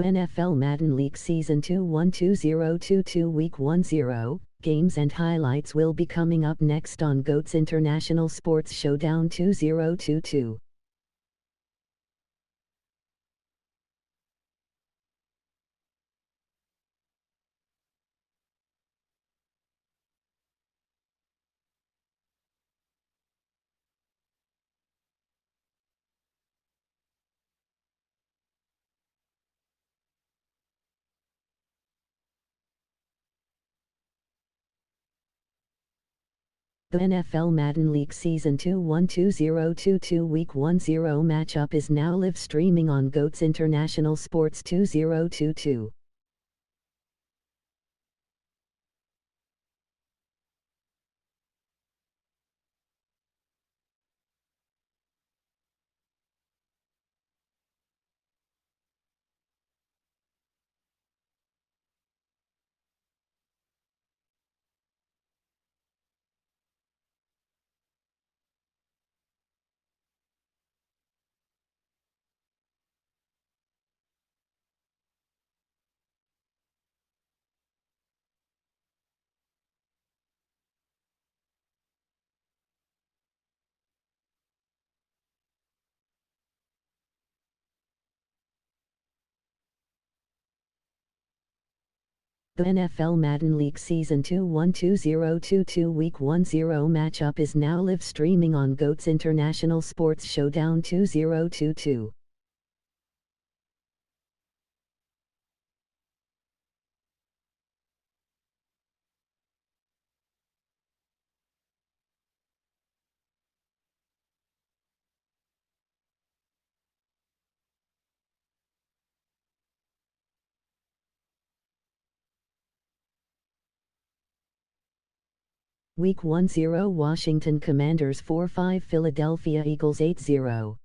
The NFL Madden League Season 21-2022 Week 10 games and highlights will be coming up next on GOAT's International Sports Showdown 2022. The NFL Madden League Season 21-2022 Week 10 matchup is now live streaming on GOAT's International Sports 2022. The NFL Madden League Season 21-2022 Week 10 matchup is now live streaming on GOAT's International Sports Showdown 2022. Week 10 Washington Commanders 4-5 Philadelphia Eagles 8-0.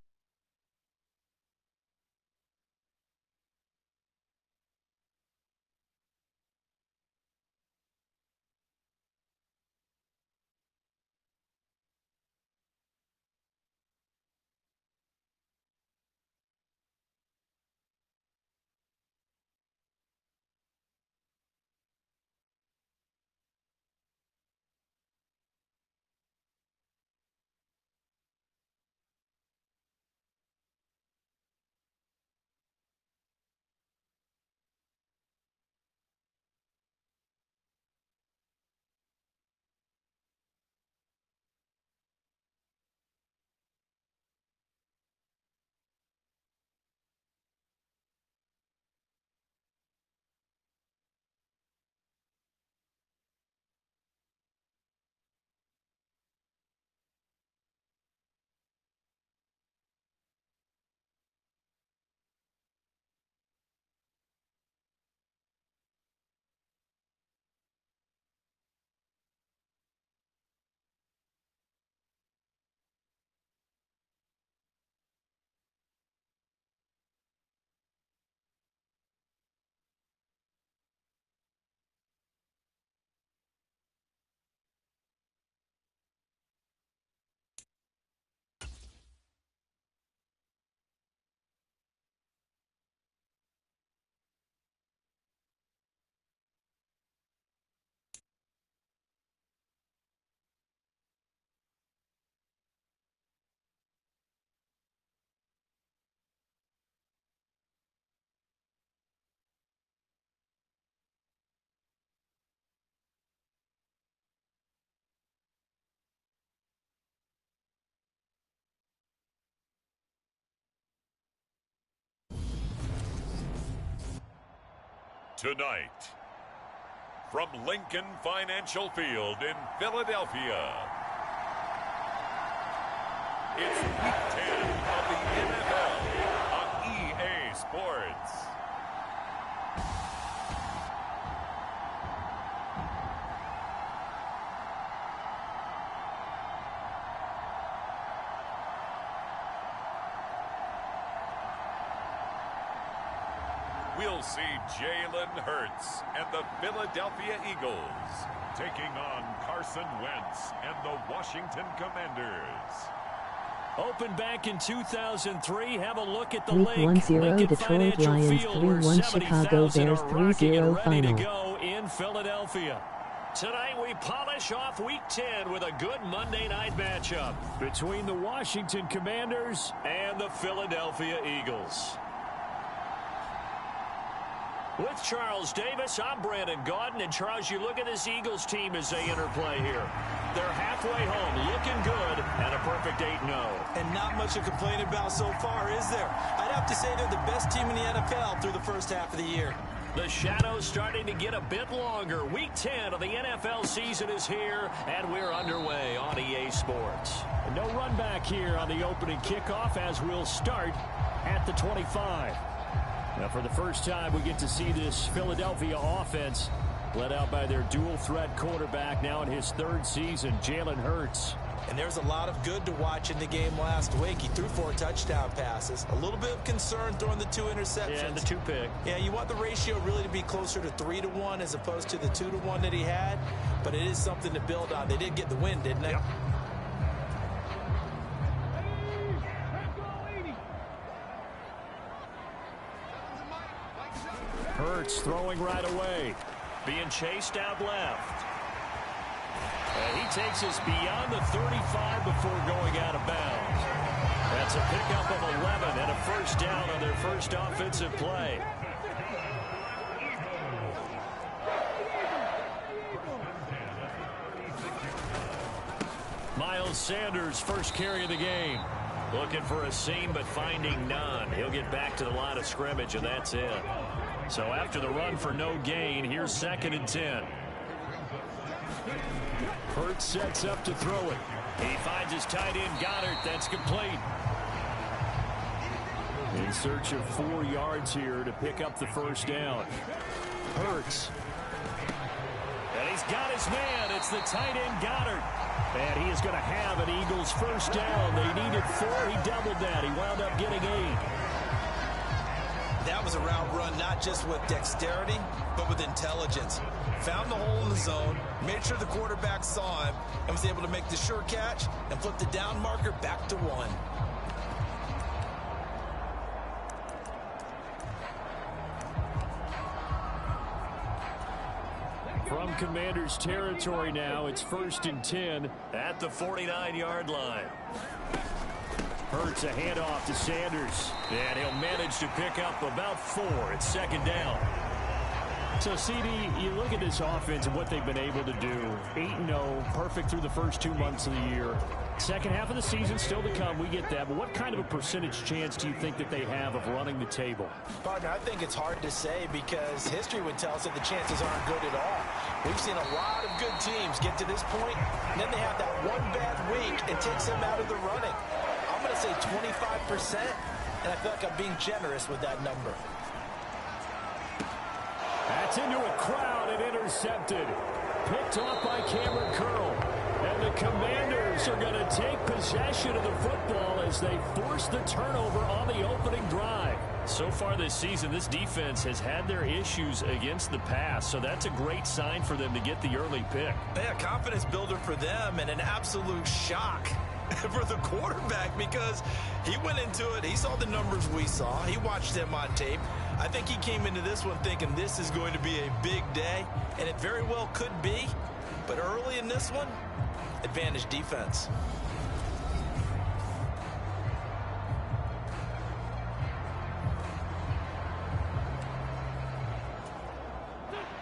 Tonight, from Lincoln Financial Field in Philadelphia, it's Week 10 of the NFL on EA Sports. We'll see Jalen Hurts and the Philadelphia Eagles taking on Carson Wentz and the Washington Commanders. Opened back in 2003. Have a look at the Week lake. 1-0 Lincoln Detroit Financial Lions Field, where 3-1 Chicago 70,000 Bears are rocking and 3-0 ready to final. go in Philadelphia. Tonight we polish off Week 10 with a good Monday night matchup between the Washington Commanders and the Philadelphia Eagles. With Charles Davis, I'm Brandon Gaudin. And Charles, you look at this Eagles team as they interplay here. They're halfway home, looking good, and a perfect 8-0. And not much to complain about so far, is there? I'd have to say they're the best team in the NFL through the first half of the year. The shadow's starting to get a bit longer. Week 10 of the NFL season is here, and we're underway on EA Sports. No run back here on the opening kickoff as we'll start at the 25. Now, for the first time, we get to see this Philadelphia offense led out by their dual-threat quarterback now in his third season, Jalen Hurts. And there's a lot of good to watch in the game last week. He threw 4 touchdown passes. A little bit of concern throwing the 2 interceptions. Yeah, the 2 pick. Yeah, you want the ratio really to be closer to 3-1 as opposed to the 2-1 that he had. But it is something to build on. They did get the win, didn't they? Yep. Hurts throwing right away. Being chased out left. And he takes us beyond the 35 before going out of bounds. That's a pickup of 11 and a first down on their first offensive play. Miles Sanders, first carry of the game. Looking for a seam, but finding none. He'll get back to the line of scrimmage, and that's it. So after the run for no gain, here's 2nd and 10. Hurts sets up to throw it. He finds his tight end, Goddard. That's complete. In search of 4 yards here to pick up the first down. Hurts. And he's got his man. It's the tight end, Goddard. And he is going to have an Eagles first down. They needed 4. He doubled that. He wound up getting 8. That was a route run not just with dexterity, but with intelligence. Found the hole in the zone, made sure the quarterback saw him, and was able to make the sure catch and flip the down marker back to 1. From Commanders territory now, it's 1st and 10 at the 49-yard line. Hurts a handoff to Sanders. And he'll manage to pick up about 4. It's 2nd down. So, CD, you look at this offense and what they've been able to do. 8-0, perfect through the first 2 months of the year. Second half of the season still to come. We get that. But what kind of a percentage chance do you think that they have of running the table? Partner, I think it's hard to say because history would tell us that the chances aren't good at all. We've seen a lot of good teams get to this point, and then they have that one bad week and takes them out of the running. I'm going to say 25%, and I feel like I'm being generous with that number. That's into a crowd and intercepted. Picked off by Cameron Curl. And the Commanders are going to take possession of the football as they force the turnover on the opening drive. So far this season, this defense has had their issues against the pass, so that's a great sign for them to get the early pick. Yeah, confidence builder for them and an absolute shock for the quarterback because he went into it. He saw the numbers we saw. He watched them on tape. I think he came into this one thinking this is going to be a big day, and it very well could be. But early in this one, advantage defense.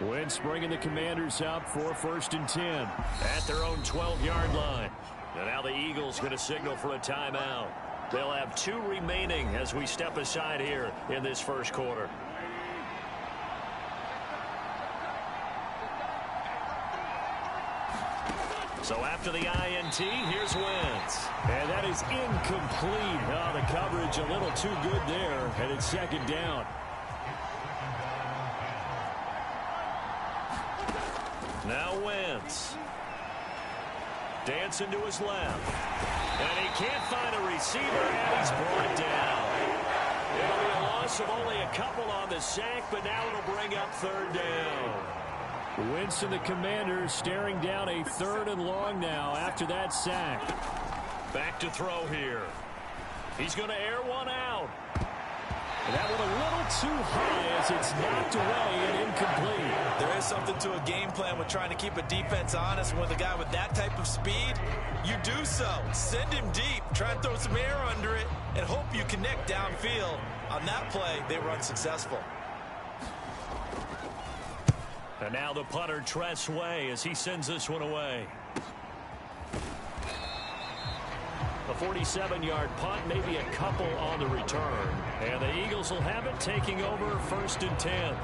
Wentz bringing the Commanders up for 1st and 10. At their own 12-yard line. And now the Eagles going to signal for a timeout. They'll have 2 remaining as we step aside here in this first quarter. So after the INT, here's Wentz. And that is incomplete. Oh, the coverage a little too good there. And it's 2nd down. Now Wentz. Dancing to his left. And he can't find a receiver, and he's brought down. It'll be a loss of only a couple on the sack, but now it'll bring up 3rd down. Wentz and the Commanders staring down a 3rd and long now after that sack. Back to throw here. He's going to air one out. That one a little too high as it's knocked away and incomplete. There is something to a game plan with trying to keep a defense honest. With a guy with that type of speed, you do so. Send him deep. Try and throw some air under it and hope you connect downfield. On that play, they were unsuccessful. And now the punter, Tress Way, as he sends this one away. A 47-yard punt, maybe a couple on the return. And the Eagles will have it, taking over 1st and 10.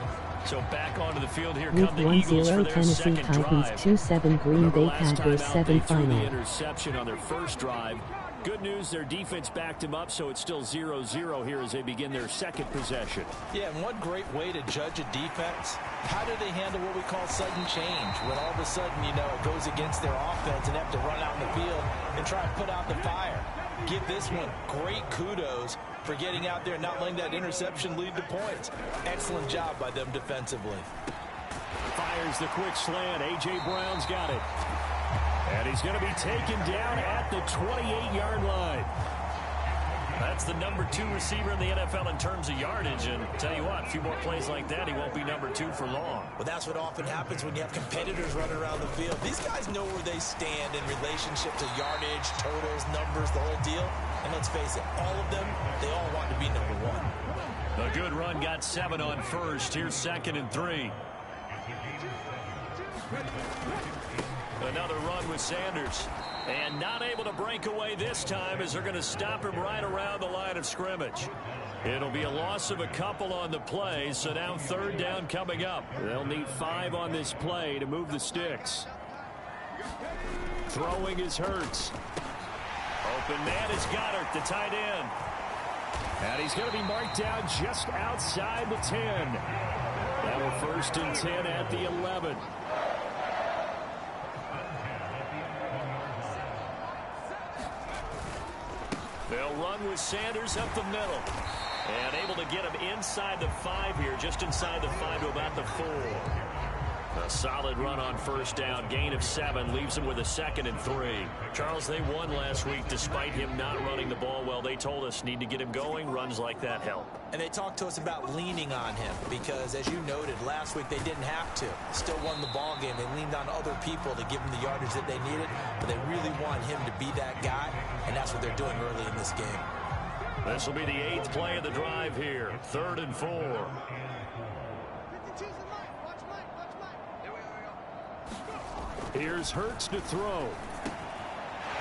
So back onto the field here come the Eagles for their Tennessee second Titans drive. 2-7 Green Bay Packers 7 They threw the final. interception on their first drive. Good news, their defense backed him up, so it's still 0-0 here as they begin their second possession. Yeah, and one great way to judge a defense, how do they handle what we call sudden change? When all of a sudden, you know, it goes against their offense and they have to run out in the field and try and put out the fire. Give this one great kudos for getting out there and not letting that interception lead to points. Excellent job by them defensively. Fires the quick slant. A.J. Brown's got it. And he's going to be taken down at the 28-yard line. That's the number 2 receiver in the NFL in terms of yardage. And tell you what, a few more plays like that, he won't be number 2 for long. Well, that's what often happens when you have competitors running around the field. These guys know where they stand in relationship to yardage, totals, numbers, the whole deal. And let's face it, all of them, they all want to be number 1. A good run, got 7 on first. Here's 2nd and 3. Another run with Sanders. And not able to break away this time as they're going to stop him right around the line of scrimmage. It'll be a loss of a couple on the play, so now 3rd down coming up. They'll need 5 on this play to move the sticks. Throwing is Hurts. Open man is Goddard, the tight end. And he's going to be marked down just outside the 10. Now we're 1st and 10 at the 11. They'll run with Sanders up the middle. And able to get him inside the 5 here, just inside the 5 to about the 4. A solid run on 1st down, gain of 7, leaves him with a 2nd and 3. Charles, they won last week despite him not running the ball well. They told us need to get him going, runs like that help. And they talked to us about leaning on him because, as you noted, last week they didn't have to. Still won the ball game. They leaned on other people to give him the yardage that they needed, but they really want him to be that guy, and that's what they're doing early in this game. This will be the 8th play of the drive here, 3rd and 4. Here's Hurts to throw.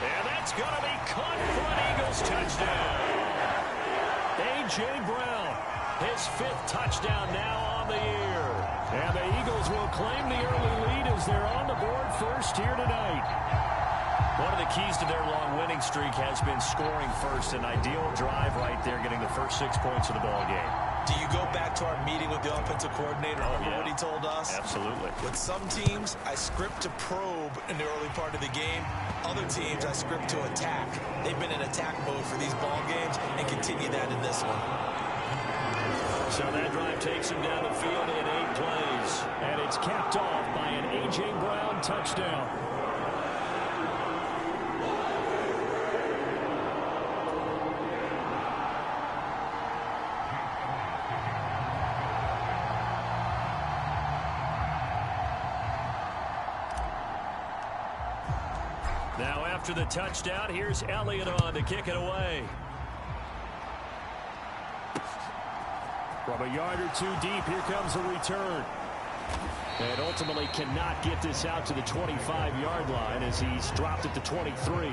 And that's going to be caught for an Eagles touchdown. A.J. Brown, his 5th touchdown now on the year. And the Eagles will claim the early lead as they're on the board first here tonight. One of the keys to their long winning streak has been scoring first. An ideal drive right there, getting the first 6 points of the ball game. Do you go back to our meeting with the offensive coordinator? Remember what he told us? Absolutely. With some teams, I script to probe in the early part of the game. Other teams, I script to attack. They've been in attack mode for these ball games and continue that in this one. So that drive takes him down the field in 8 plays. And it's capped off by an A.J. Brown touchdown. Now after the touchdown, here's Elliott on to kick it away. From a yard or 2 deep, here comes a return. And ultimately cannot get this out to the 25-yard line as he's dropped at the 23.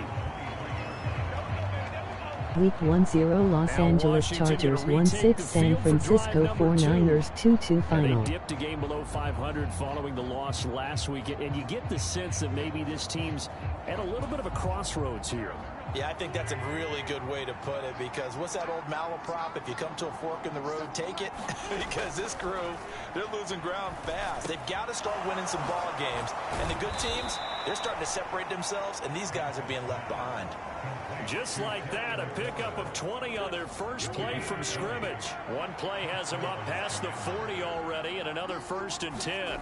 Week 10 Los Angeles Chargers 1-6 San Francisco 49ers 2-2 final. They dipped a game below 500 following the loss last week, and you get the sense that maybe this team's at a little bit of a crossroads here. Yeah, I think that's a really good way to put it because what's that old malaprop? If you come to a fork in the road, take it. Because this crew, they're losing ground fast. They've got to start winning some ball games. And the good teams, they're starting to separate themselves, and these guys are being left behind. Just like that, a pickup of 20 on their first play from scrimmage. One play has them up past the 40 already, and another 1st and 10.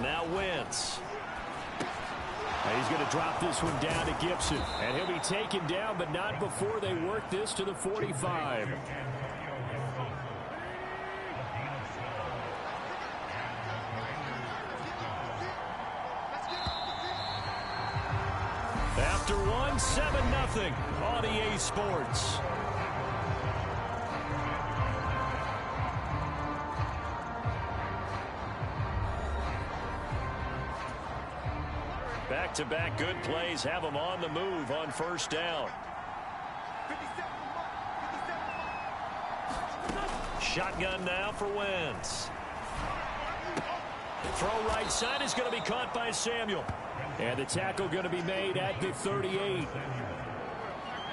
Now Wentz. And he's going to drop this one down to Gibson. And he'll be taken down, but not before they work this to the 45. After one, 7-0 on EA Sports. Back-to-back good plays have them on the move on first down. Shotgun now for Wentz. Throw right side is going to be caught by Samuel. And the tackle going to be made at the 38.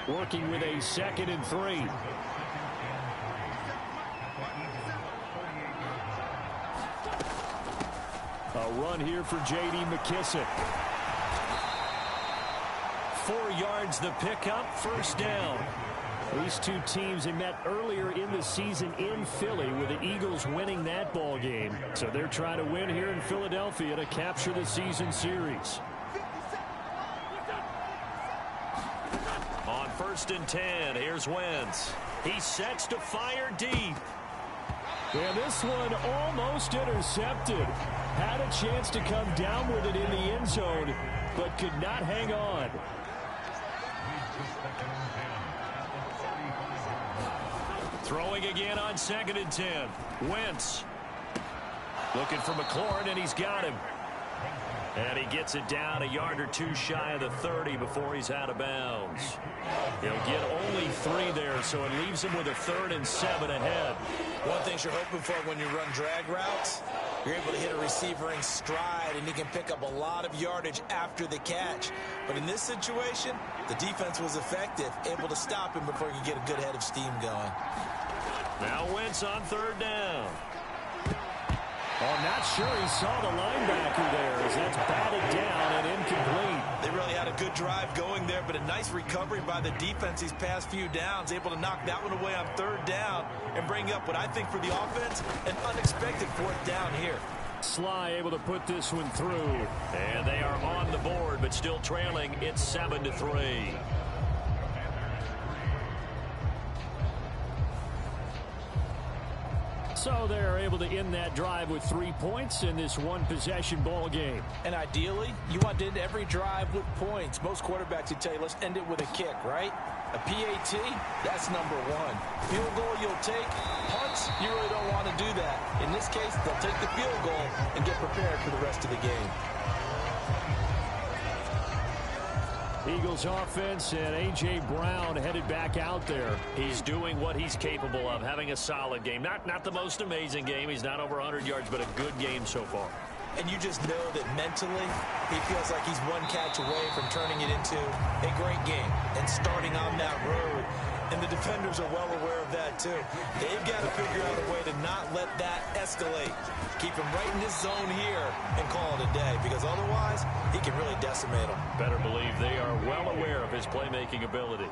Working with a 2nd and 3. A run here for J.D. McKissick. 4 yards the pickup, first down. These two teams had met earlier in the season in Philly with the Eagles winning that ball game. So they're trying to win here in Philadelphia to capture the season series. On 1st and 10, here's Wentz. He sets to fire deep. And this one almost intercepted. Had a chance to come down with it in the end zone, but could not hang on. Throwing again on 2nd and 10. Wentz looking for McLaurin, and he's got him. And he gets it down a yard or 2 shy of the 30 before he's out of bounds. He'll get only 3 there, so it leaves him with a 3rd and 7 ahead. One thing you're hoping for when you run drag routes, you're able to hit a receiver in stride, and he can pick up a lot of yardage after the catch. But in this situation, the defense was effective, able to stop him before he could get a good head of steam going. Now Wentz on 3rd down. Well, I'm not sure he saw the linebacker there as that's batted down and incomplete. They really had a good drive going there, but a nice recovery by the defense these past few downs, able to knock that one away on 3rd down and bring up what I think for the offense, an unexpected 4th down here. Sly able to put this one through. And they are on the board, but still trailing. It's 7-3. So they're able to end that drive with 3 points in this one-possession ball game. And ideally, you want to end every drive with points. Most quarterbacks would tell you, let's end it with a kick, right? A PAT, that's number 1. Field goal you'll take. Punts, you really don't want to do that. In this case, they'll take the field goal and get prepared for the rest of the game. Eagles offense and A.J. Brown headed back out there. He's doing what he's capable of, having a solid game. Not the most amazing game. He's not over 100 yards, but a good game so far. And you just know that mentally, he feels like he's one catch away from turning it into a great game and starting on that road. And the defenders are well aware of that, too. They've got to figure out a way to not let that escalate. Keep him right in this zone here and call it a day, because otherwise, he can really decimate them. Better believe they are well aware of his playmaking ability.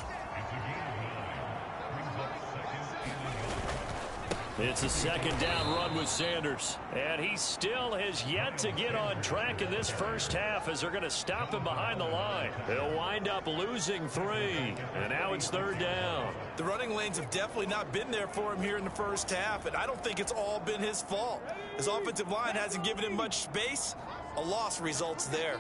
It's a 2nd down run with Sanders. And he still has yet to get on track in this first half as they're going to stop him behind the line. He'll wind up losing 3. And now it's 3rd down. The running lanes have definitely not been there for him here in the first half, and I don't think it's all been his fault. His offensive line hasn't given him much space. A loss results there.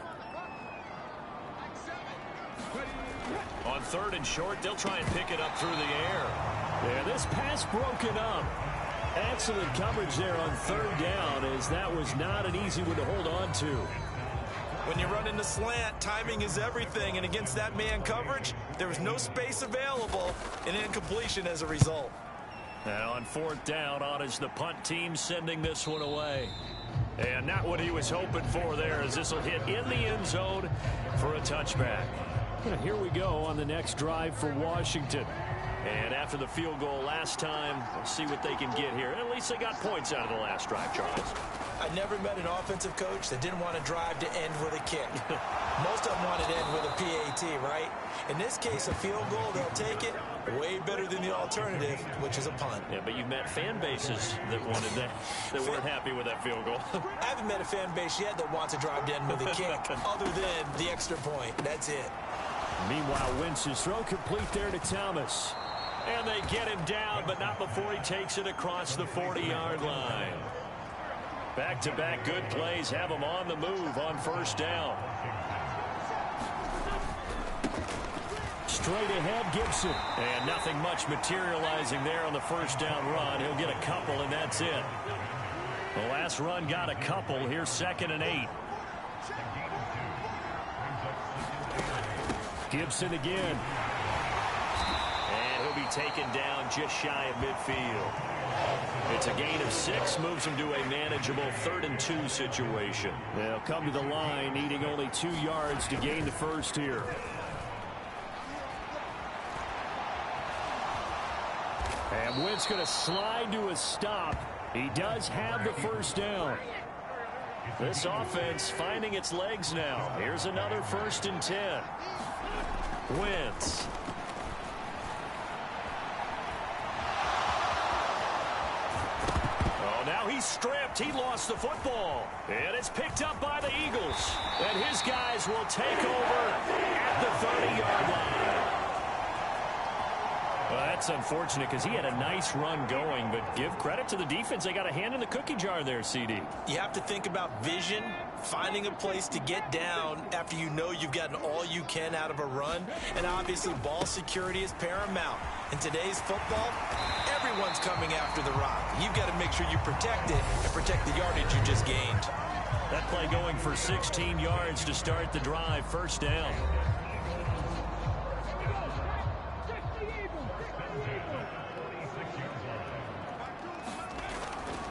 On 3rd and short, they'll try and pick it up through the air. Yeah, this pass broken up. Excellent coverage there on 3rd down, as that was not an easy one to hold on to. When you run in the slant, timing is everything, and against that man coverage, there was no space available, and incompletion as a result. Now on 4th down, on is the punt team sending this one away. And not what he was hoping for there, as this will hit in the end zone for a touchback. And here we go on the next drive for Washington. And after the field goal last time, we'll see what they can get here. At least they got points out of the last drive, Charles. I never met an offensive coach that didn't want to drive to end with a kick. Most of them wanted to end with a PAT, right? In this case, a field goal, they'll take it. Way better than the alternative, which is a punt. Yeah, but you've met fan bases that wanted that, that weren't happy with that field goal. I haven't met a fan base yet that wants to drive to end with a kick, other than the extra point. That's it. Meanwhile, Wentz's throw complete there to Thomas. And they get him down, but not before he takes it across the 40-yard line. Back-to-back good plays have him on the move on first down. Straight ahead, Gibson. And nothing much materializing there on the first down run. He'll get a couple, and that's it. The last run got a couple. Here's 2nd and 8. Gibson again. And he'll be taken down just shy of midfield. It's a gain of 6, moves him to a manageable 3rd and 2 situation. They'll come to the line, needing only 2 yards to gain the first here. And Wentz going to slide to a stop. He does have the first down. This offense finding its legs now. Here's another 1st and 10. Wentz. Oh, now he's stripped. He lost the football. And it's picked up by the Eagles. And his guys will take over at the 30-yard line. Well, that's unfortunate because he had a nice run going, but give credit to the defense. They got a hand in the cookie jar there, CD. You have to think about vision, finding a place to get down after you know you've gotten all you can out of a run, and obviously ball security is paramount. In today's football, everyone's coming after the rock. You've got to make sure you protect it and protect the yardage you just gained. That play going for 16 yards to start the drive, first down.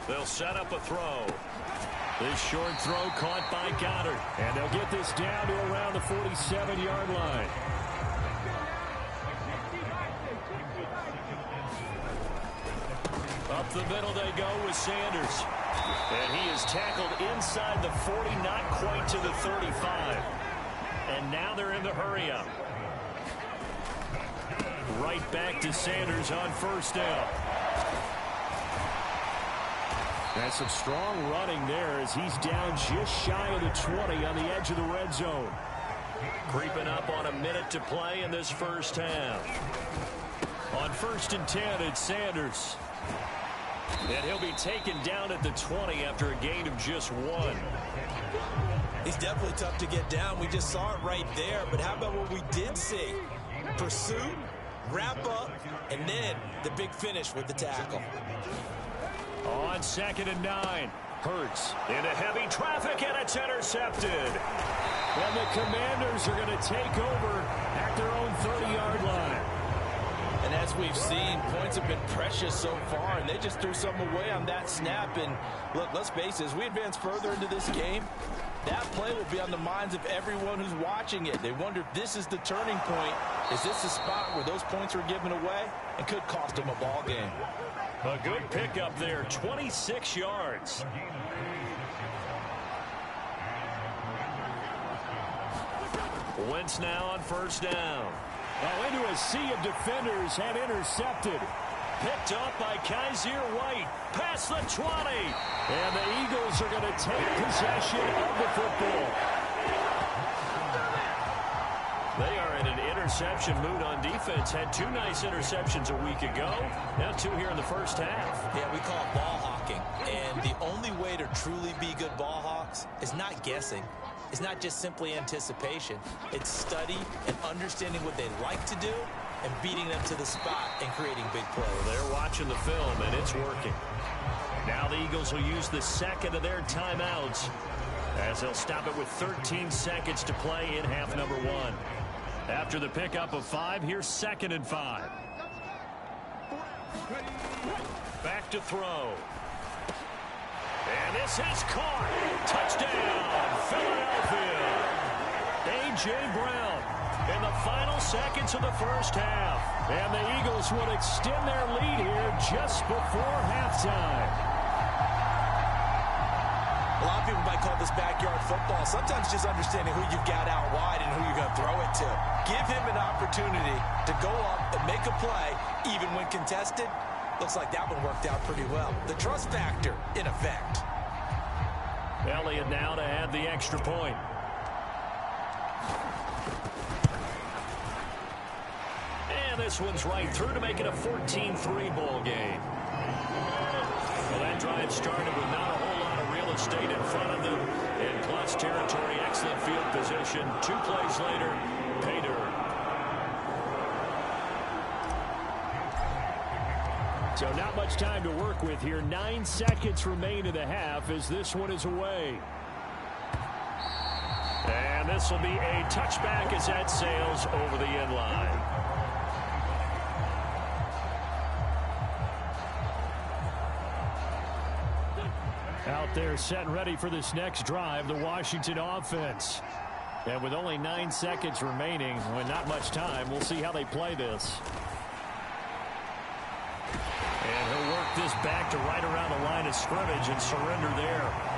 They'll set up a throw. This short throw caught by Goddard. And they'll get this down to around the 47-yard line. Up the middle they go with Sanders. And he is tackled inside the 40, not quite to the 35. And now they're in the hurry-up. Right back to Sanders on first down. That's some strong running there as he's down just shy of the 20 on the edge of the red zone. Creeping up on a minute to play in this first half. On 1st and 10, it's Sanders. And he'll be taken down at the 20 after a gain of just 1. He's definitely tough to get down. We just saw it right there. But how about what we did see? Pursuit, wrap up, and then the big finish with the tackle. On 2nd and 9. Hurts into heavy traffic, and it's intercepted. And the Commanders are going to take over at their own 30-yard line. And as we've seen, points have been precious so far, and they just threw something away on that snap. And look, let's face it, as we advance further into this game, that play will be on the minds of everyone who's watching it. They wonder if this is the turning point. Is this the spot where those points were given away and could cost them a ball game? A good pickup there, 26 yards. Wentz now on first down. Well, into a sea of defenders and intercepted. Picked up by Kaiser White. Past the 20. And the Eagles are going to take possession of the football. They are in an interception mood on defense. Had 2 nice interceptions a week ago. Now 2 here in the first half. Yeah, we call it ball hawking. And the only way to truly be good ball hawks is not guessing. It's not just simply anticipation. It's study and understanding what they like to do and beating them to the spot and creating big plays. They're watching the film, and it's working. Now the Eagles will use the second of their timeouts as they'll stop it with 13 seconds to play in half number 1. After the pickup of 5, here's 2nd and 5. Back to throw. And this is caught. Touchdown, Philadelphia. A.J. Brown in the final seconds of the first half. And the Eagles will extend their lead here just before halftime. A lot of people might call this backyard football. Sometimes just understanding who you've got out wide and who you're going to throw it to. Give him an opportunity to go up and make a play, even when contested. Looks like that one worked out pretty well. The trust factor in effect. Elliott now to add the extra point. And this one's right through to make it a 14-3 ball game. Well, that drive started with not a whole lot of real estate in front of them. In clutch territory, excellent field position. 2 plays later, pay dirt. So not much time to work with here. 9 seconds remain in the half as this one is away. And this will be a touchback as that sails over the end line. Out there set and ready for this next drive, the Washington offense. And with only 9 seconds remaining, with not much time, we'll see how they play this. And he'll work this back to right around the line of scrimmage and surrender there.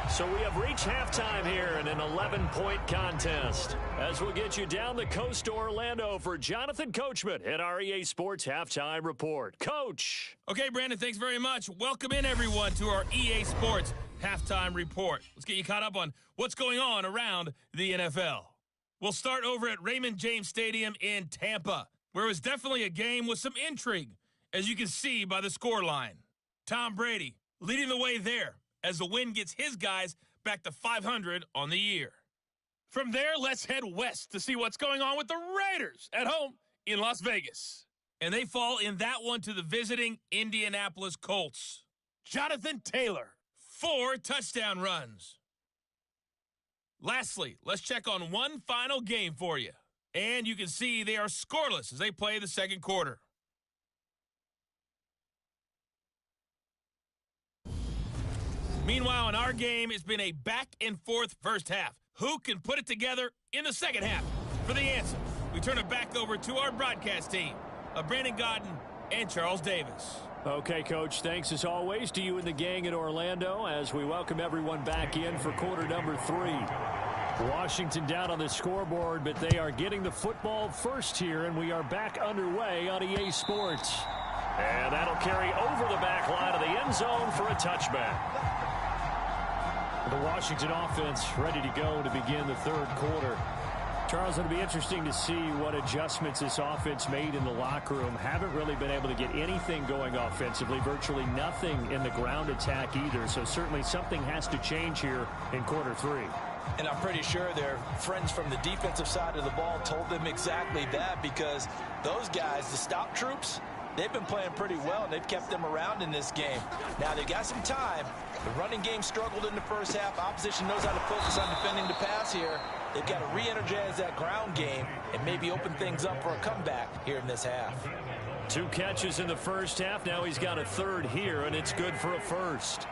So we have reached halftime here in an 11-point contest. As we'll get you down the coast to Orlando for Jonathan Coachman at our EA Sports Halftime Report. Coach! Okay, Brandon, thanks very much. Welcome in, everyone, to our EA Sports Halftime Report. Let's get you caught up on what's going on around the NFL. We'll start over at Raymond James Stadium in Tampa, where it was definitely a game with some intrigue, as you can see by the scoreline. Tom Brady leading the way there as the win gets his guys back to 500 on the year. From there, let's head west to see what's going on with the Raiders at home in Las Vegas. And they fall in that one to the visiting Indianapolis Colts. Jonathan Taylor, 4 touchdown runs. Lastly, let's check on one final game for you. And you can see they are scoreless as they play the second quarter. Meanwhile, in our game, it's been a back-and-forth first half. Who can put it together in the second half? For the answer, we turn it back over to our broadcast team of Brandon Godden and Charles Davis. Okay, Coach, thanks as always to you and the gang in Orlando as we welcome everyone back in for quarter number 3. Washington down on the scoreboard, but they are getting the football first here, and we are back underway on EA Sports. And that'll carry over the back line of the end zone for a touchback. The Washington offense ready to go to begin the third quarter. Charles, it'll be interesting to see what adjustments this offense made in the locker room. Haven't really been able to get anything going offensively, virtually nothing in the ground attack either. So certainly something has to change here in quarter 3. And I'm pretty sure their friends from the defensive side of the ball told them exactly that, because those guys, the stop troops, they've been playing pretty well, and they've kept them around in this game. Now, they've got some time. The running game struggled in the first half. Opposition knows how to focus on defending the pass here. They've got to re-energize that ground game and maybe open things up for a comeback here in this half. 2 catches in the first half. Now he's got a third here, and it's good for a first.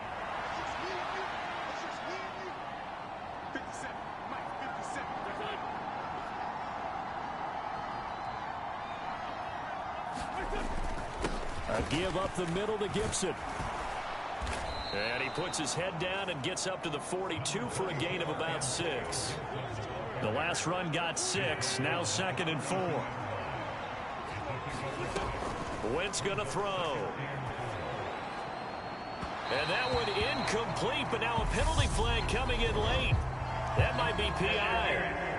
A give up the middle to Gibson. And he puts his head down and gets up to the 42 for a gain of about 6. The last run got 6. Now 2nd and 4. Wentz going to throw. And that one incomplete, but now a penalty flag coming in late. That might be PI.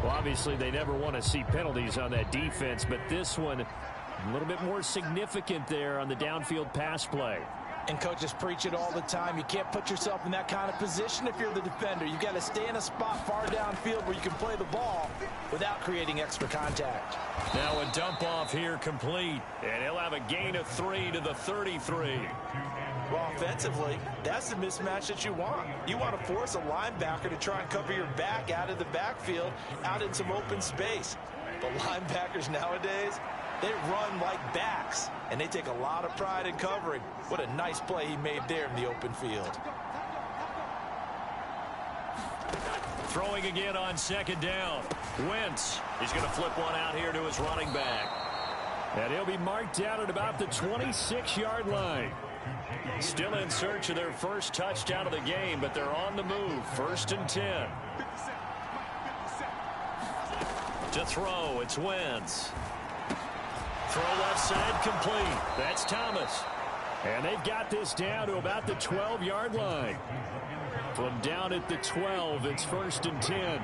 Well, obviously, they never want to see penalties on that defense, but this one a little bit more significant there on the downfield pass play. And coaches preach it all the time. You can't put yourself in that kind of position if you're the defender. You've got to stay in a spot far downfield where you can play the ball without creating extra contact. Now a dump off here complete, and he'll have a gain of 3 to the 33. Well, offensively, that's the mismatch that you want. You want to force a linebacker to try and cover your back out of the backfield, out in some open space. But linebackers nowadays, they run like backs, and they take a lot of pride in covering. What a nice play he made there in the open field. Throwing again on second down. Wentz. He's going to flip one out here to his running back. And he'll be marked down at about the 26-yard line. Still in search of their first touchdown of the game, but they're on the move. 1st and 10. To throw, it's Wentz. Throw left side complete. That's Thomas. And they've got this down to about the 12-yard line. From down at the 12, it's 1st and 10.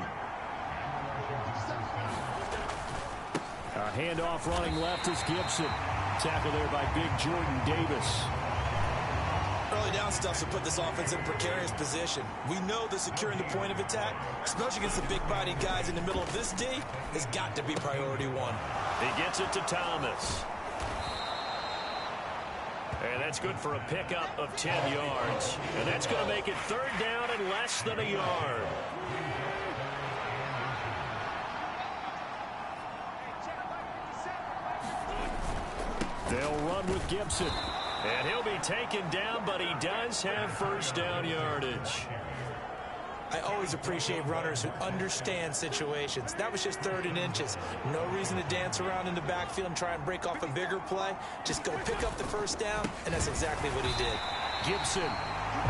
A handoff running left is Gibson. Tackle there by big Jordan Davis. Early down stuff to put this offense in a precarious position. We know that securing the point of attack, especially against the big-bodied guys in the middle of this D, has got to be priority one. He gets it to Thomas. And that's good for a pickup of 10 yards. And that's going to make it 3rd down and less than a yard. They'll run with Gibson. And he'll be taken down, but he does have 1st down yardage. I always appreciate runners who understand situations. That was just 3rd and inches. No reason to dance around in the backfield and try and break off a bigger play. Just go pick up the 1st down, and that's exactly what he did. Gibson.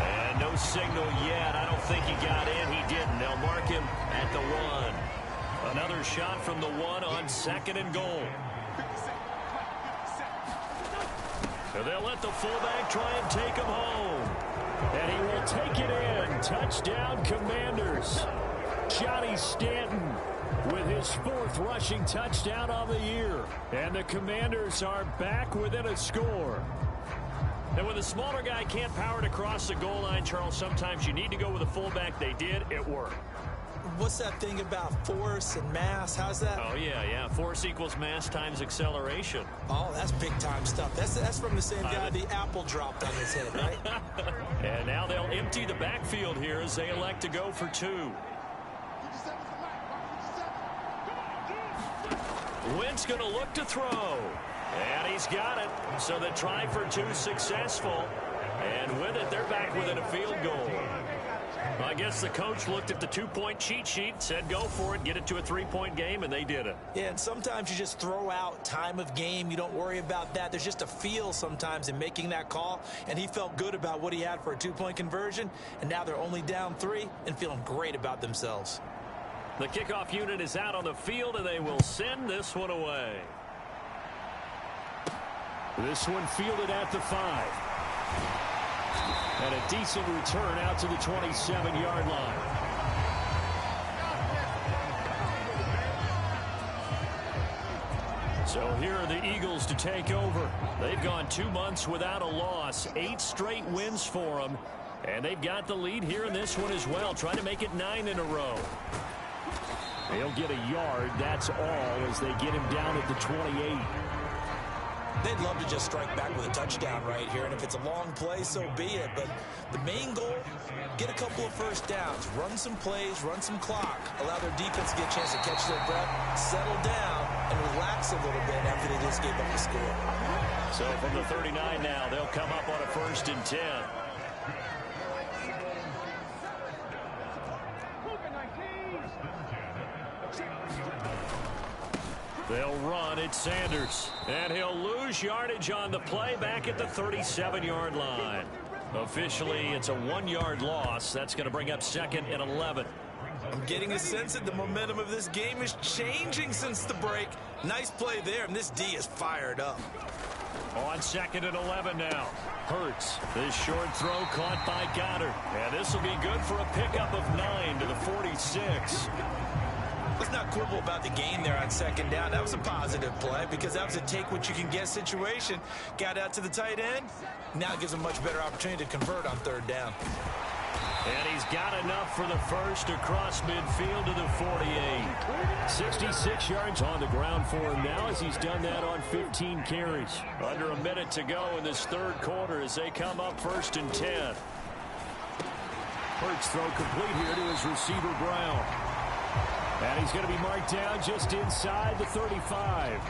And no signal yet. I don't think he got in. He didn't. They'll mark him at the 1. Another shot from the 1 on 2nd and goal. So they'll let the fullback try and take him home. And he will take it in. Touchdown, Commanders. Johnny Stanton with his 4th rushing touchdown of the year. And the Commanders are back within a score. And when the smaller guy can't power it across the goal line, Charles, sometimes you need to go with a fullback. They did. It worked. What's that thing about force and mass? How's that? Oh, yeah. Force equals mass times acceleration. Oh, that's big-time stuff. That's from the same guy the apple dropped on his head, right? And now they'll empty the backfield here as they elect to go for 2. Wentz going to look to throw. And he's got it. So the try for 2 successful. And with it, they're back within a field goal. Well, I guess the coach looked at the 2-point cheat sheet, said go for it, get it to a 3-point game, and they did it. Yeah, and sometimes you just throw out time of game. You don't worry about that. There's just a feel sometimes in making that call, and he felt good about what he had for a 2-point conversion, and now they're only down 3 and feeling great about themselves. The kickoff unit is out on the field, and they will send this one away. This one fielded at the 5. And a decent return out to the 27-yard line. So here are the Eagles to take over. They've gone 2 months without a loss. 8 straight wins for them. And they've got the lead here in this one as well. Trying to make it 9 in a row. They'll get a yard. That's all as they get him down at the 28. They'd love to just strike back with a touchdown right here, and if it's a long play, so be it. But the main goal, get a couple of 1st downs, run some plays, run some clock, allow their defense to get a chance to catch their breath, settle down, and relax a little bit after they just gave up the score. So from the 39 now, they'll come up on a 1st and 10. They'll run. It's Sanders. And he'll lose yardage on the play back at the 37-yard line. Officially, it's a 1-yard loss. That's going to bring up 2nd and 11. I'm getting a sense that the momentum of this game is changing since the break. Nice play there, and this D is fired up. On 2nd and 11 now. Hurts. This short throw caught by Goddard. And this will be good for a pickup of 9 to the 46. Let's not quibble about the gain there on 2nd down. That was a positive play because that was a take-what-you-can-get situation. Got out to the tight end. Now gives a much better opportunity to convert on 3rd down. And he's got enough for the first across midfield to the 48. 66 yards on the ground for him now as he's done that on 15 carries. Under a minute to go in this 3rd quarter as they come up 1st and 10. Hurts throw complete here to his receiver Brown. And he's going to be marked down just inside the 35.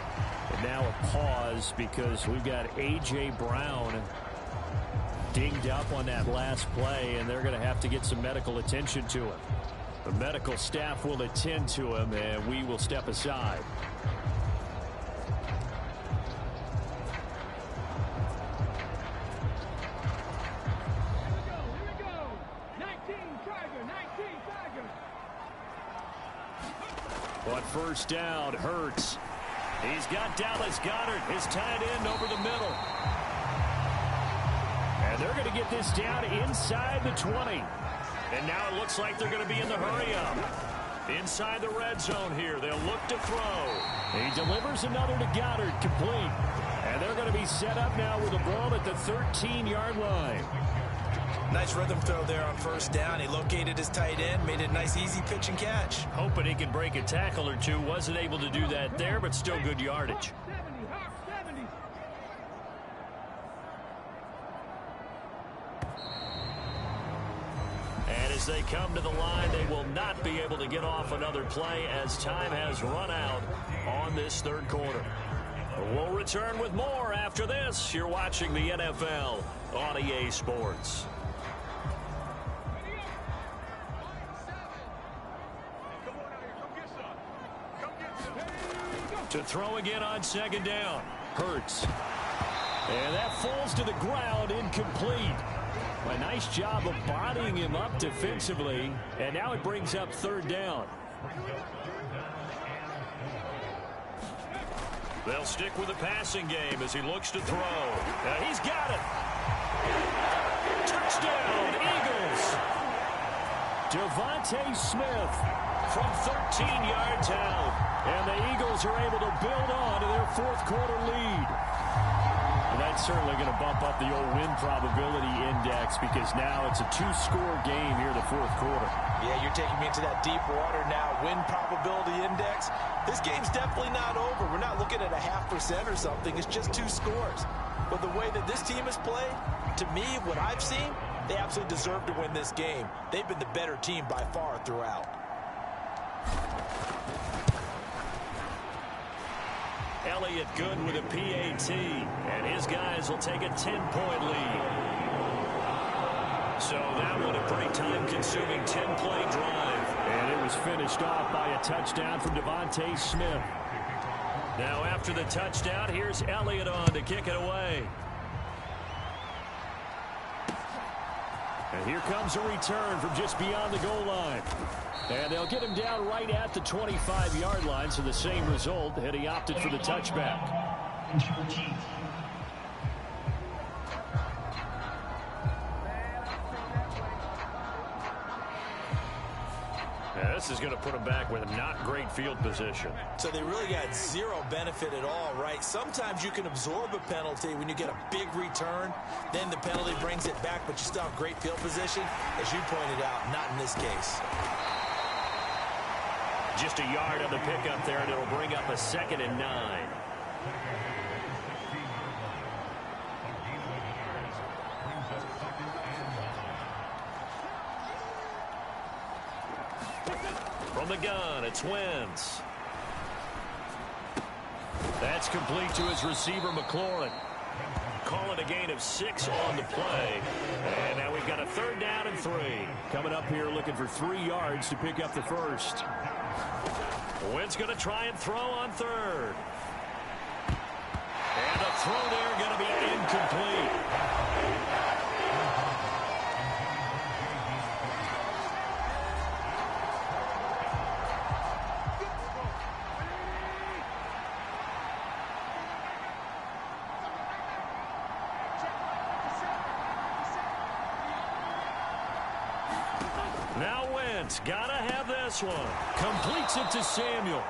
And now a pause because we've got A.J. Brown dinged up on that last play, and they're going to have to get some medical attention to him. The medical staff will attend to him, and we will step aside. On first down, Hurts. He's got Dallas Goedert, his tight end, over the middle. And they're going to get this down inside the 20. And now it looks like they're going to be in the hurry-up. Inside the red zone here, they'll look to throw. He delivers another to Goedert, complete. And they're going to be set up now with the ball at the 13-yard line. Nice rhythm throw there on first down. He located his tight end, made it a nice easy pitch and catch. Hoping he can break a tackle or two. Wasn't able to do that there, but still good yardage. And as they come to the line, they will not be able to get off another play as time has run out on this third quarter. We'll return with more after this. You're watching the NFL on EA Sports. To throw again on second down. Hurts. And that falls to the ground, incomplete. A nice job of bodying him up defensively. And now it brings up third down. They'll stick with the passing game as he looks to throw. He's got it. Touchdown, Eagles. Devontae Smith from 13 yards out. And the Eagles are able to build on to their fourth quarter lead. And that's certainly going to bump up the old win probability index because now it's a two-score game here in the fourth quarter. Yeah, you're taking me into that deep water now. Win probability index. This game's definitely not over. We're not looking at a 0.5% or something. It's just two scores. But the way that this team has played, to me, what I've seen, they absolutely deserve to win this game. They've been the better team by far throughout. Elliott good with a PAT, and his guys will take a 10-point lead. So that one a pretty time-consuming 10-play drive. And it was finished off by a touchdown from Devontae Smith. Now after the touchdown, here's Elliott on to kick it away. And here comes a return from just beyond the goal line. And they'll get him down right at the 25-yard line, so the same result, and he opted for the touchback. This is going to put him back with not great field position. So they really got zero benefit at all, right? Sometimes you can absorb a penalty when you get a big return. Then the penalty brings it back, but you still have great field position. As you pointed out, not in this case. Just a yard on the pickup there, and it'll bring up a 2nd and 9. From the gun, it's Wentz. That's complete to his receiver, McLaurin. Call it a gain of 6 on the play. And now we've got a 3rd down and 3. Coming up here looking for 3 yards to pick up the first. Wentz going to try and throw on 3rd. And a throw there going to be incomplete. Now Wentz, gotta have this one. Completes it to Samuel.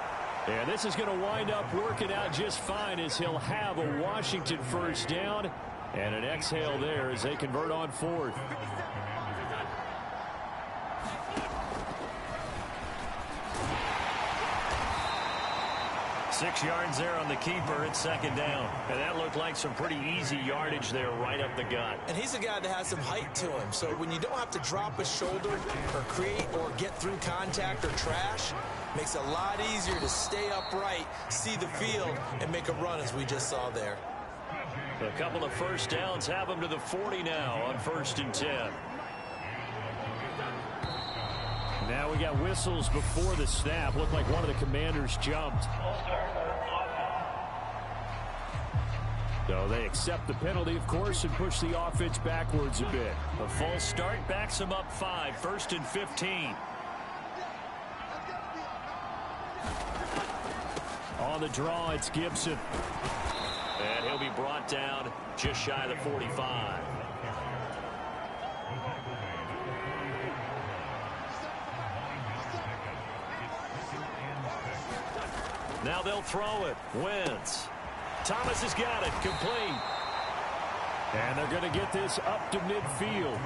And this is going to wind up working out just fine as he'll have a Washington first down. And an exhale there as they convert on 4th. Six yards there on the keeper at 2nd down. And that looked like some pretty easy yardage there right up the gut. And he's a guy that has some height to him. So when you don't have to drop his shoulder or create or get through contact or trash, makes it a lot easier to stay upright, see the field, and make a run as we just saw there. A couple of first downs have him to the 40 now on 1st and 10. Now we got whistles before the snap. Looked like one of the Commanders jumped. So they accept the penalty, of course, and push the offense backwards a bit. A false start backs them up 5, 1st and 15. On the draw, it's Gibson. And he'll be brought down just shy of the 45. Now they'll throw it. Wentz. Thomas has got it. Complete. And they're going to get this up to midfield.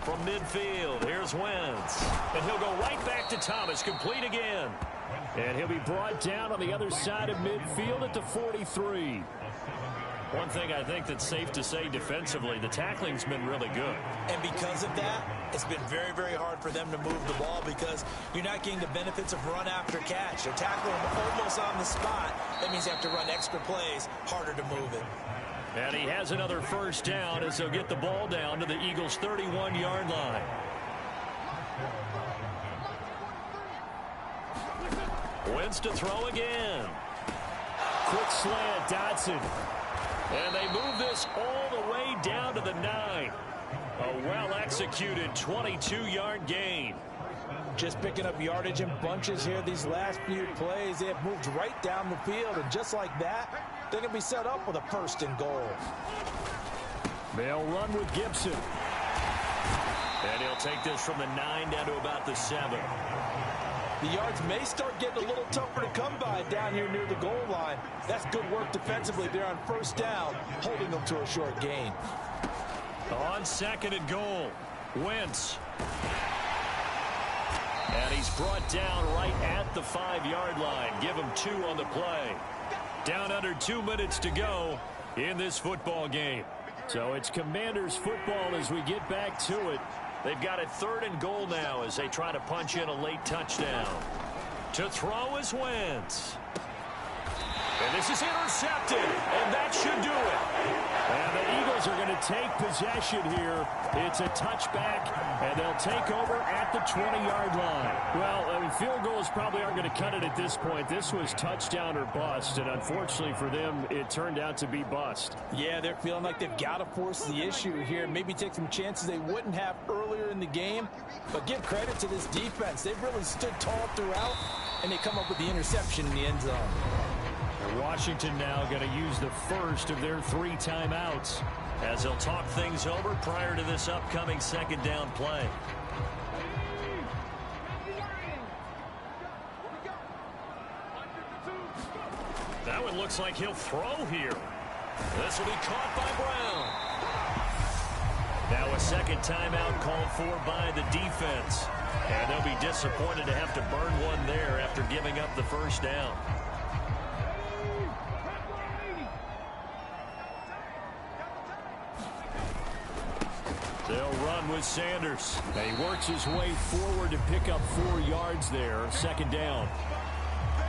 From midfield, here's Wentz. And he'll go right back to Thomas. Complete again. And he'll be brought down on the other side of midfield at the 43. One thing I think that's safe to say defensively, the tackling's been really good. And because of that, it's been very, very hard for them to move the ball because you're not getting the benefits of run after catch. They're tackling almost on the spot. That means you have to run extra plays, harder to move it. And he has another first down as they'll get the ball down to the Eagles' 31-yard line. Wentz to throw again. Quick slant, Dotson. And they move this all the way down to the 9. A well-executed 22-yard gain. Just picking up yardage in bunches here these last few plays. They have moved right down the field, and just like that, they're going to be set up with a 1st and goal. They'll run with Gibson. And he'll take this from the 9 down to about the 7. The yards may start getting a little tougher to come by down here near the goal line. That's good work defensively there on 1st down, holding them to a short gain. On 2nd and goal, Wentz. And he's brought down right at the 5-yard line. Give him 2 on the play. Down under 2 minutes to go in this football game. So it's Commanders football as we get back to it. They've got a 3rd and goal now as they try to punch in a late touchdown. To throw is Wentz. And this is intercepted, and that should do it. And the Eagles are going to take possession here. It's a touchback, and they'll take over at the 20-yard line. Well, I mean, field goals probably aren't going to cut it at this point. This was touchdown or bust, and unfortunately for them, it turned out to be bust. Yeah, they're feeling like they've got to force the issue here, maybe take some chances they wouldn't have earlier in the game. But give credit to this defense. They've really stood tall throughout, and they come up with the interception in the end zone. Washington now going to use the first of their 3 timeouts as they'll talk things over prior to this upcoming 2nd down play. That one looks like he'll throw here. This will be caught by Brown. Now a 2nd timeout called for by the defense. And they'll be disappointed to have to burn one there after giving up the 1st down. They'll run with Sanders. He works his way forward to pick up 4 yards there. 2nd down.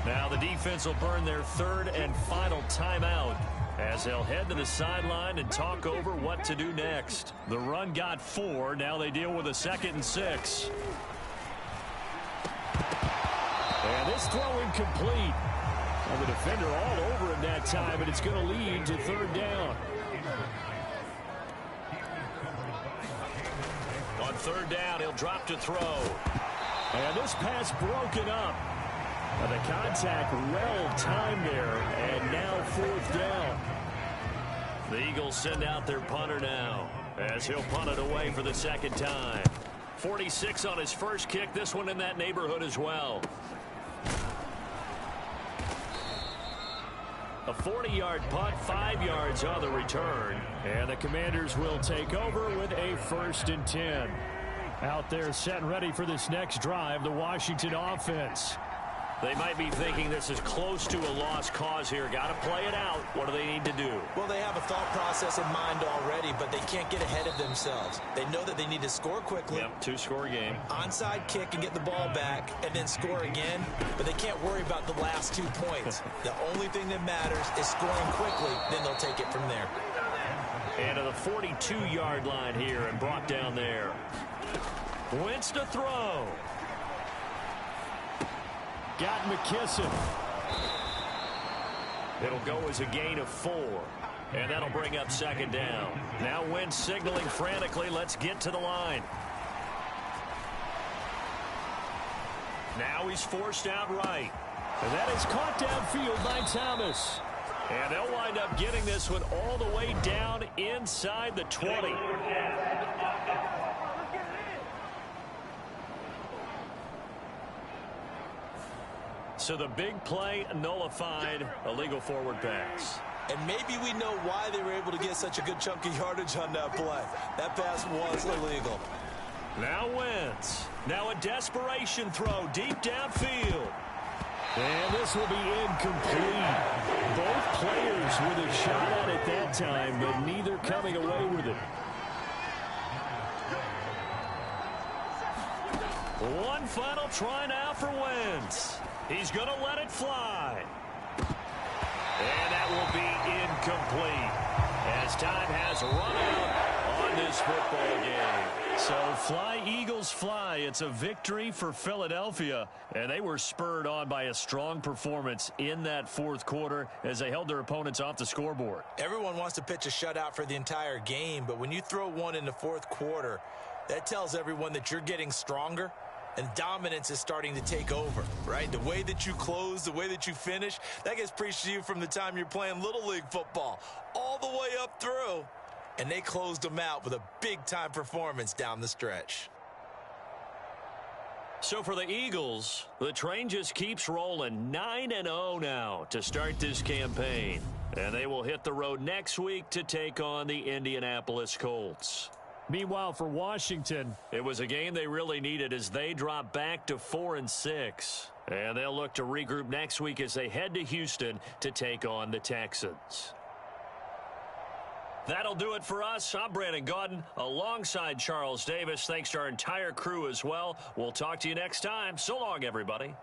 Now the defense will burn their 3rd and final timeout as they'll head to the sideline and talk over what to do next. The run got 4. Now they deal with a 2nd and 6. And this throw incomplete. And the defender all over him that time, and it's going to lead to 3rd down. On 3rd down, he'll drop to throw. And this pass broken up. And the contact well timed there, and now 4th down. The Eagles send out their punter now as he'll punt it away for the 2nd time. 46 on his first kick, this one in that neighborhood as well. A 40-yard punt, 5 yards on the return. And the Commanders will take over with a 1st and 10. Out there set and ready for this next drive, the Washington offense. They might be thinking this is close to a lost cause here. Got to play it out. What do they need to do? Well, they have a thought process in mind already, but they can't get ahead of themselves. They know that they need to score quickly. Yep, two-score game. Onside kick and get the ball back and then score again, but they can't worry about the last 2 points. The only thing that matters is scoring quickly, then they'll take it from there. And to the 42-yard line here and brought down there. Wentz to throw. Got McKisson. It'll go as a gain of 4. And that'll bring up second down. Now Wentz signaling frantically, let's get to the line. Now he's forced out right. And that is caught downfield by Thomas. And they'll wind up getting this one all the way down inside the 20. So the big play nullified, illegal forward pass. And maybe we know why they were able to get such a good chunk of yardage on that play. That pass was illegal. Now Wentz. Now a desperation throw deep downfield. And this will be incomplete. Both players with a shot at it that time, but neither coming away with it. One final try now for Wentz. He's going to let it fly. And that will be incomplete as time has run out on this football game. So fly, Eagles, fly. It's a victory for Philadelphia, and they were spurred on by a strong performance in that fourth quarter as they held their opponents off the scoreboard. Everyone wants to pitch a shutout for the entire game, but when you throw one in the fourth quarter, that tells everyone that you're getting stronger. And dominance is starting to take over, right? The way that you close, the way that you finish, that gets preached to you from the time you're playing Little League football all the way up through. And they closed them out with a big-time performance down the stretch. So for the Eagles, the train just keeps rolling 9-0 now to start this campaign. And they will hit the road next week to take on the Indianapolis Colts. Meanwhile, for Washington, it was a game they really needed as they drop back to 4-6. And they'll look to regroup next week as they head to Houston to take on the Texans. That'll do it for us. I'm Brandon Gaudin alongside Charles Davis. Thanks to our entire crew as well. We'll talk to you next time. So long, everybody.